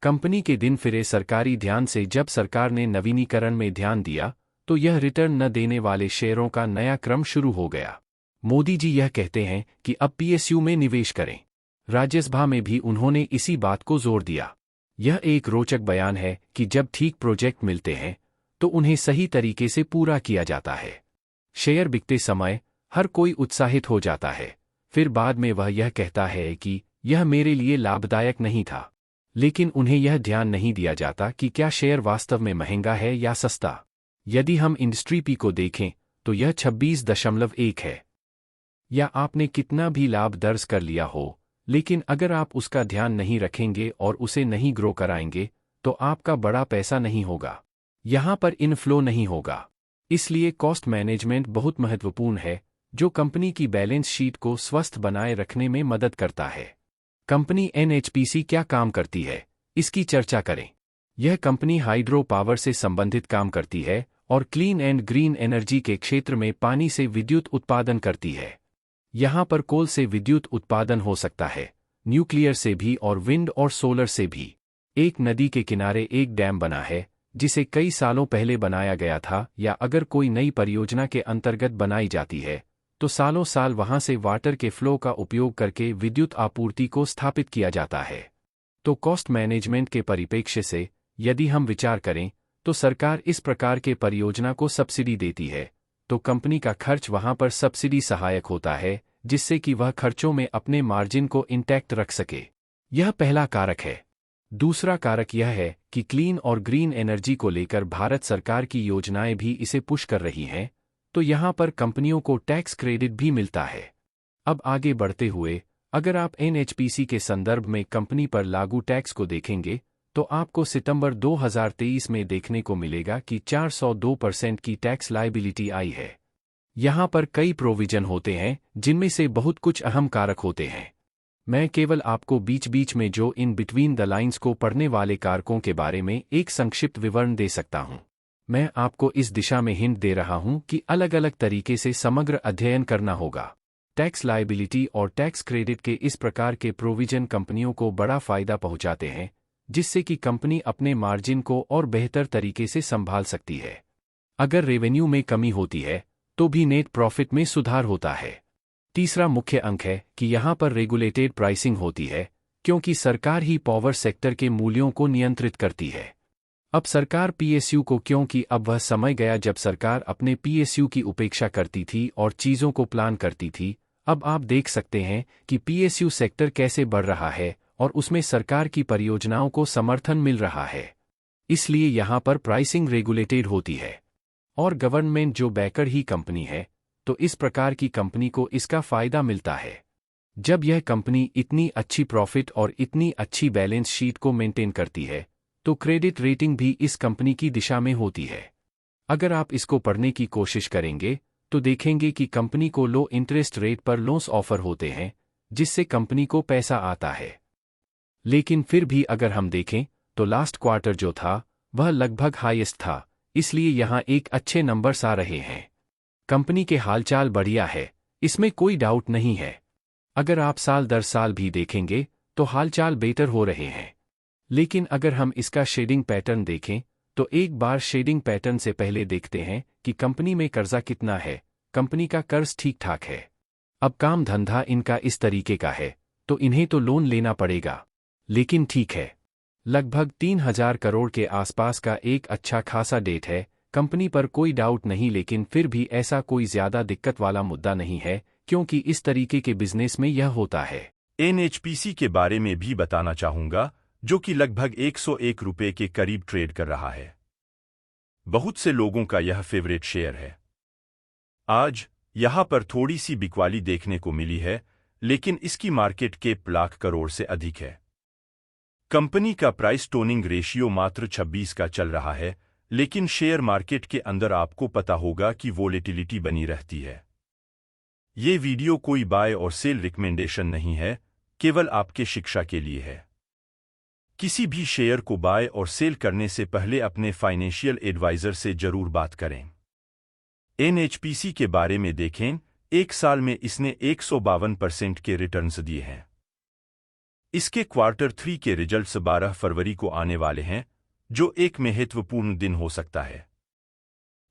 कंपनी के दिन फिरे सरकारी ध्यान से जब सरकार ने नवीनीकरण में ध्यान दिया, तो यह रिटर्न न देने वाले शेयरों का नया क्रम शुरू हो गया। मोदी जी यह कहते हैं कि अब पीएसयू में निवेश करें। राज्यसभा में भी उन्होंने इसी बात को जोर दिया। यह एक रोचक बयान है कि जब ठीक प्रोजेक्ट मिलते हैं, तो उन्हें सही तरीके से पूरा किया जाता है। शेयर बिकते समय हर कोई उत्साहित हो जाता है, फिर बाद में वह यह कहता है कि यह मेरे लिए लाभदायक नहीं था। लेकिन उन्हें यह ध्यान नहीं दिया जाता कि क्या शेयर वास्तव में महंगा है या सस्ता। यदि हम इंडस्ट्री पी को देखें, तो यह 26.1 है। या आपने कितना भी लाभ दर्ज कर लिया हो, लेकिन अगर आप उसका ध्यान नहीं रखेंगे और उसे नहीं ग्रो कराएंगे, तो आपका बड़ा पैसा नहीं होगा। यहां पर इनफ्लो नहीं होगा। इसलिए कॉस्ट मैनेजमेंट बहुत महत्वपूर्ण है, जो कंपनी की बैलेंस शीट को स्वस्थ बनाए रखने में मदद करता है। कंपनी एनएचपीसी क्या काम करती है, इसकी चर्चा करें। यह कंपनी हाइड्रो पावर से संबंधित काम करती है और क्लीन एंड ग्रीन एनर्जी के क्षेत्र में पानी से विद्युत उत्पादन करती है। यहां पर कोल से विद्युत उत्पादन हो सकता है, न्यूक्लियर से भी और विंड और सोलर से भी। एक नदी के किनारे एक डैम बना है, जिसे कई सालों पहले बनाया गया था, या अगर कोई नई परियोजना के अंतर्गत बनाई जाती है, तो सालों साल वहां से वाटर के फ्लो का उपयोग करके विद्युत आपूर्ति को स्थापित किया जाता है। तो कॉस्ट मैनेजमेंट के परिप्रेक्ष्य से यदि हम विचार करें, तो सरकार इस प्रकार के परियोजना को सब्सिडी देती है, तो कंपनी का खर्च वहां पर सब्सिडी सहायक होता है, जिससे कि वह खर्चों में अपने मार्जिन को इंटैक्ट रख सके। यह पहला कारक है। दूसरा कारक यह है कि क्लीन और ग्रीन एनर्जी को लेकर भारत सरकार की योजनाएं भी इसे पुश कर रही हैं, तो यहां पर कंपनियों को टैक्स क्रेडिट भी मिलता है। अब आगे बढ़ते हुए, अगर आप एनएचपीसी के संदर्भ में कंपनी पर लागू टैक्स को देखेंगे, तो आपको सितंबर 2023 में देखने को मिलेगा कि 402% की टैक्स लायबिलिटी आई है। यहां पर कई प्रोविजन होते हैं, जिनमें से बहुत कुछ अहम कारक होते हैं। मैं केवल आपको बीच बीच में जो इन बिटवीन द लाइंस को पढ़ने वाले कारकों के बारे में एक संक्षिप्त विवरण दे सकता हूं। मैं आपको इस दिशा में हिंट दे रहा हूं कि अलग अलग तरीके से समग्र अध्ययन करना होगा। टैक्स लायबिलिटी और टैक्स क्रेडिट के इस प्रकार के प्रोविजन कंपनियों को बड़ा फायदा पहुंचाते हैं, जिससे कि कंपनी अपने मार्जिन को और बेहतर तरीके से संभाल सकती है। अगर रेवेन्यू में कमी होती है, तो भी नेट प्रॉफिट में सुधार होता है। तीसरा मुख्य अंक है कि यहां पर रेगुलेटेड प्राइसिंग होती है, क्योंकि सरकार ही पावर सेक्टर के मूल्यों को नियंत्रित करती है। अब सरकार पीएसयू को, क्योंकि अब वह समय गया जब सरकार अपने पीएसयू की उपेक्षा करती थी और चीज़ों को प्लान करती थी। अब आप देख सकते हैं कि पीएसयू सेक्टर कैसे बढ़ रहा है और उसमें सरकार की परियोजनाओं को समर्थन मिल रहा है। इसलिए यहाँ पर प्राइसिंग रेगुलेटेड होती है और गवर्नमेंट जो बैकर ही कंपनी है, तो इस प्रकार की कंपनी को इसका फायदा मिलता है। जब यह कंपनी इतनी अच्छी प्रॉफिट और इतनी अच्छी बैलेंस शीट को मेंटेन करती है, तो क्रेडिट रेटिंग भी इस कंपनी की दिशा में होती है। अगर आप इसको पढ़ने की कोशिश करेंगे तो देखेंगे कि कंपनी को लो इंटरेस्ट रेट पर लोन्स ऑफर होते हैं, जिससे कंपनी को पैसा आता है। लेकिन फिर भी अगर हम देखें तो लास्ट क्वार्टर जो था वह लगभग हाईएस्ट था, इसलिए यहाँ एक अच्छे नंबर्स आ रहे हैं। कंपनी के हालचाल बढ़िया है, इसमें कोई डाउट नहीं है। अगर आप साल दर साल भी देखेंगे तो हालचाल बेहतर हो रहे हैं। लेकिन अगर हम इसका शेडिंग पैटर्न देखें तो एक बार शेडिंग पैटर्न से पहले देखते हैं कि कंपनी में कर्जा कितना है। कंपनी का कर्ज ठीक ठाक है। अब काम धंधा इनका इस तरीके का है तो इन्हें तो लोन लेना पड़ेगा, लेकिन ठीक है, लगभग 3000 करोड़ के आसपास का एक अच्छा खासा डेट है। कंपनी पर कोई डाउट नहीं, लेकिन फिर भी ऐसा कोई ज्यादा दिक्कत वाला मुद्दा नहीं है, क्योंकि इस तरीके के बिजनेस में यह होता है। एनएचपीसी के बारे में भी बताना चाहूंगा, जो कि लगभग 101 रुपये के करीब ट्रेड कर रहा है। बहुत से लोगों का यह फेवरेट शेयर है। आज यहां पर थोड़ी सी बिकवाली देखने को मिली है, लेकिन इसकी मार्केट कैप लाख करोड़ से अधिक है। कंपनी का प्राइस टोनिंग रेशियो मात्र 26 का चल रहा है, लेकिन शेयर मार्केट के अंदर आपको पता होगा कि वोलेटिलिटी बनी रहती है। ये वीडियो कोई बाय और सेल रिकमेंडेशन नहीं है, केवल आपके शिक्षा के लिए है। किसी भी शेयर को बाय और सेल करने से पहले अपने फाइनेंशियल एडवाइजर से जरूर बात करें। एनएचपीसी के बारे में देखें, एक साल में इसने 152% के रिटर्न्स दिए हैं। इसके क्वार्टर 3 के रिजल्ट्स 12 फरवरी को आने वाले हैं, जो एक महत्वपूर्ण दिन हो सकता है।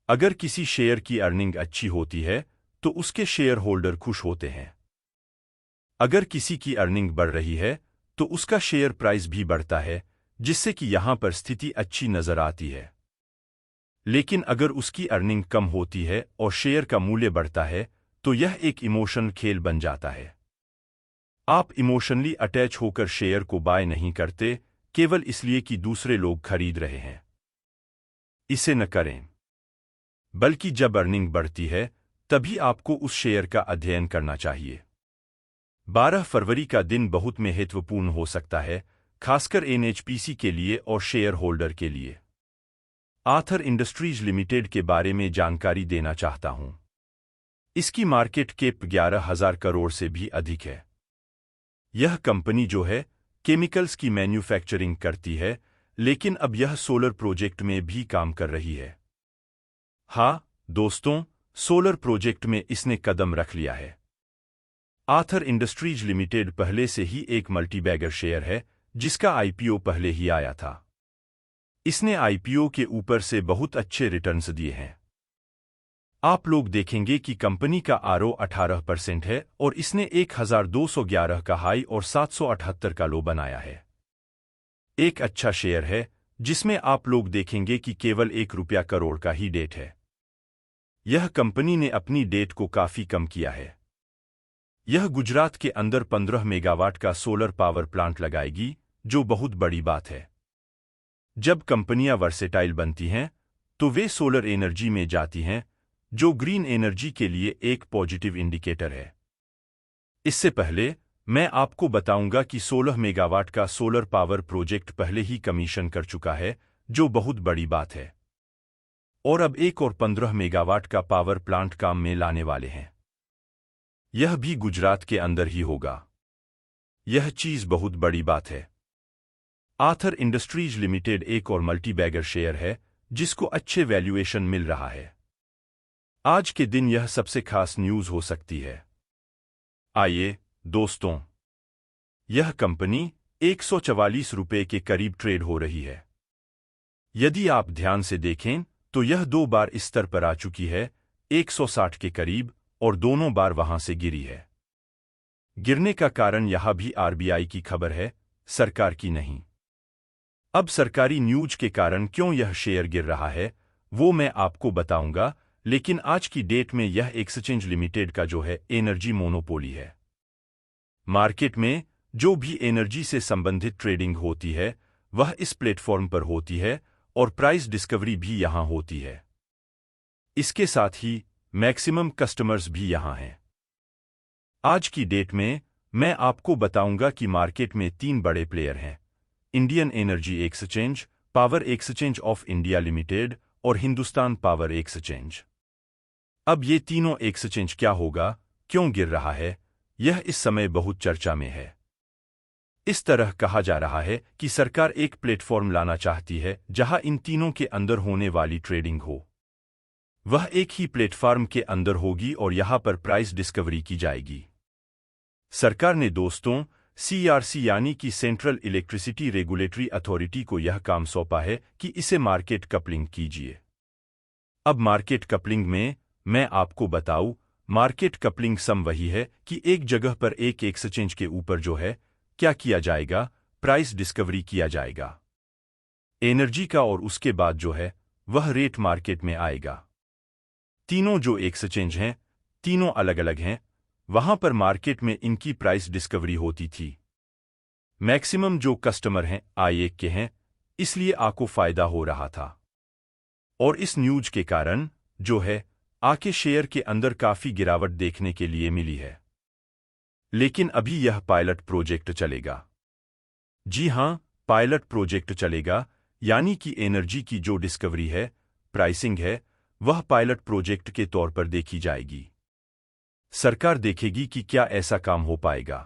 अगर किसी शेयर की अर्निंग अच्छी होती है तो उसके शेयर होल्डर खुश होते हैं। अगर किसी की अर्निंग बढ़ रही है तो उसका शेयर प्राइस भी बढ़ता है, जिससे कि यहां पर स्थिति अच्छी नजर आती है। लेकिन अगर उसकी अर्निंग कम होती है और शेयर का मूल्य बढ़ता है तो यह एक इमोशनल खेल बन जाता है। आप इमोशनली अटैच होकर शेयर को बाय नहीं करते, केवल इसलिए कि दूसरे लोग खरीद रहे हैं। इसे न करें, बल्कि जब अर्निंग बढ़ती है तभी आपको उस शेयर का अध्ययन करना चाहिए। 12 फरवरी का दिन बहुत महत्वपूर्ण हो सकता है, खासकर एनएचपीसी के लिए और शेयर होल्डर के लिए। आथर इंडस्ट्रीज लिमिटेड के बारे में जानकारी देना चाहता हूं। इसकी मार्केट कैप 11,000 करोड़ से भी अधिक है। यह कंपनी जो है केमिकल्स की मैन्युफैक्चरिंग करती है, लेकिन अब यह सोलर प्रोजेक्ट में भी काम कर रही है। हाँ दोस्तों, सोलर प्रोजेक्ट में इसने कदम रख लिया है। आथर इंडस्ट्रीज लिमिटेड पहले से ही एक मल्टीबैगर शेयर है, जिसका आईपीओ पहले ही आया था। इसने आईपीओ के ऊपर से बहुत अच्छे रिटर्न्स दिए हैं। आप लोग देखेंगे कि कंपनी का आरओ 18% है और इसने 1211 का हाई और 778 का लो बनाया है। एक अच्छा शेयर है जिसमें आप लोग देखेंगे कि केवल 1 रुपया करोड़ का ही डेट है। यह कंपनी ने अपनी डेट को काफी कम किया है। यह गुजरात के अंदर 15 मेगावाट का सोलर पावर प्लांट लगाएगी, जो बहुत बड़ी बात है। जब कंपनियां वर्सेटाइल बनती हैं तो वे सोलर एनर्जी में जाती हैं, जो ग्रीन एनर्जी के लिए एक पॉजिटिव इंडिकेटर है। इससे पहले मैं आपको बताऊंगा कि 16 मेगावाट का सोलर पावर प्रोजेक्ट पहले ही कमीशन कर चुका है, जो बहुत बड़ी बात है। और अब एक और 15 मेगावाट का पावर प्लांट काम में लाने वाले हैं। यह भी गुजरात के अंदर ही होगा। यह चीज बहुत बड़ी बात है। आथर इंडस्ट्रीज लिमिटेड एक और मल्टीबैगर शेयर है जिसको अच्छे वैल्यूएशन मिल रहा है। आज के दिन यह सबसे खास न्यूज हो सकती है। आइए दोस्तों, यह कंपनी 144 रुपये के करीब ट्रेड हो रही है। यदि आप ध्यान से देखें तो यह 2 बार इस स्तर पर आ चुकी है, 160 के करीब, और दोनों बार वहां से गिरी है। गिरने का कारण यहां भी आरबीआई की खबर है, सरकार की नहीं। अब सरकारी न्यूज के कारण क्यों यह शेयर गिर रहा है वो मैं आपको बताऊंगा, लेकिन आज की डेट में यह एक्सचेंज लिमिटेड का जो है एनर्जी मोनोपोली है। मार्केट में जो भी एनर्जी से संबंधित ट्रेडिंग होती है वह इस प्लेटफॉर्म पर होती है और प्राइस डिस्कवरी भी यहां होती है। इसके साथ ही मैक्सिमम कस्टमर्स भी यहां हैं। आज की डेट में मैं आपको बताऊंगा कि मार्केट में 3 बड़े प्लेयर हैं: Indian energy exchange, power exchange of India limited और हिंदुस्तान पावर एक्सचेंज। अब ये तीनों एक्सचेंज क्या होगा, क्यों गिर रहा है, यह इस समय बहुत चर्चा में है। इस तरह कहा जा रहा है कि सरकार एक प्लेटफॉर्म लाना चाहती है जहां इन तीनों के अंदर होने वाली ट्रेडिंग हो वह एक ही प्लेटफॉर्म के अंदर होगी और यहां पर प्राइस डिस्कवरी की जाएगी। सरकार ने दोस्तों CERC यानी कि सेंट्रल इलेक्ट्रिसिटी रेगुलेटरी अथॉरिटी को यह काम सौंपा है कि इसे मार्केट कपलिंग कीजिए। अब मार्केट कपलिंग में मैं आपको बताऊं, मार्केट कपलिंग सम वही है कि एक जगह पर एक एक्सचेंज के ऊपर जो है क्या किया जाएगा, प्राइस डिस्कवरी किया जाएगा एनर्जी का, और उसके बाद जो है वह रेट मार्केट में आएगा। तीनों जो एक्सचेंज हैं तीनों अलग अलग हैं, वहां पर मार्केट में इनकी प्राइस डिस्कवरी होती थी। मैक्सिमम जो कस्टमर हैं I1 के हैं, इसलिए आपको फायदा हो रहा था। और इस न्यूज के कारण जो है आके शेयर के अंदर काफी गिरावट देखने के लिए मिली है। लेकिन अभी यह पायलट प्रोजेक्ट चलेगा। जी हां, पायलट प्रोजेक्ट चलेगा, यानी कि एनर्जी की जो डिस्कवरी है, प्राइसिंग है, वह पायलट प्रोजेक्ट के तौर पर देखी जाएगी। सरकार देखेगी कि क्या ऐसा काम हो पाएगा,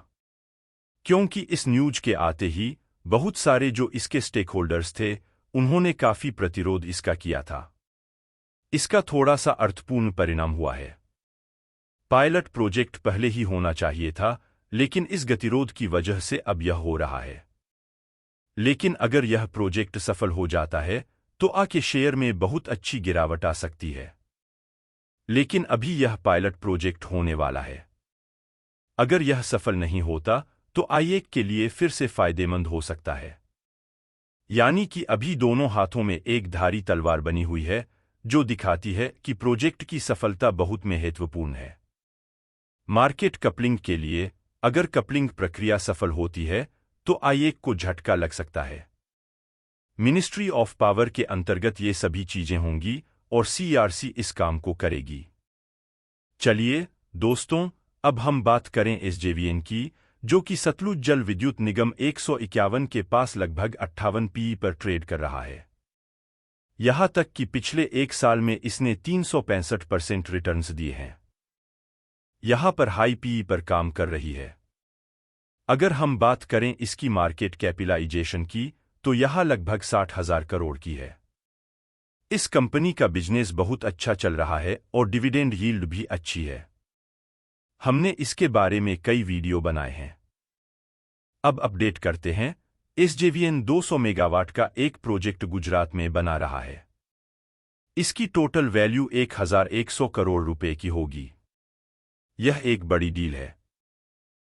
क्योंकि इस न्यूज के आते ही बहुत सारे जो इसके स्टेक होल्डर्स थे उन्होंने काफी प्रतिरोध इसका किया था। इसका थोड़ा सा अर्थपूर्ण परिणाम हुआ है। पायलट प्रोजेक्ट पहले ही होना चाहिए था, लेकिन इस गतिरोध की वजह से अब यह हो रहा है। लेकिन अगर यह प्रोजेक्ट सफल हो जाता है तो आके शेयर में बहुत अच्छी गिरावट आ सकती है। लेकिन अभी यह पायलट प्रोजेक्ट होने वाला है। अगर यह सफल नहीं होता तो I1 के लिए फिर से फायदेमंद हो सकता है। यानी कि अभी दोनों हाथों में एक धारी तलवार बनी हुई है जो दिखाती है कि प्रोजेक्ट की सफलता बहुत महत्वपूर्ण है। मार्केट कपलिंग के लिए अगर कपलिंग प्रक्रिया सफल होती है तो I1 को झटका लग सकता है। मिनिस्ट्री ऑफ पावर के अंतर्गत ये सभी चीजें होंगी और CERC इस काम को करेगी। चलिए दोस्तों, अब हम बात करें SJVN की, जो कि सतलुज जल विद्युत निगम 151 के पास लगभग 58 PE पर ट्रेड कर रहा है। यहां तक कि पिछले एक साल में इसने 365% रिटर्न्स दिए हैं। यहां पर हाई PE पर काम कर रही है। अगर हम बात करें इसकी मार्केट कैपिटलाइजेशन की तो यह लगभग 60,000 करोड़ की है। इस कंपनी का बिजनेस बहुत अच्छा चल रहा है और डिविडेंड यील्ड भी अच्छी है। हमने इसके बारे में कई वीडियो बनाए हैं। अब अपडेट करते हैं। SJVN 200 मेगावाट का एक प्रोजेक्ट गुजरात में बना रहा है। इसकी टोटल वैल्यू 1,100 करोड़ रुपए की होगी। यह एक बड़ी डील है।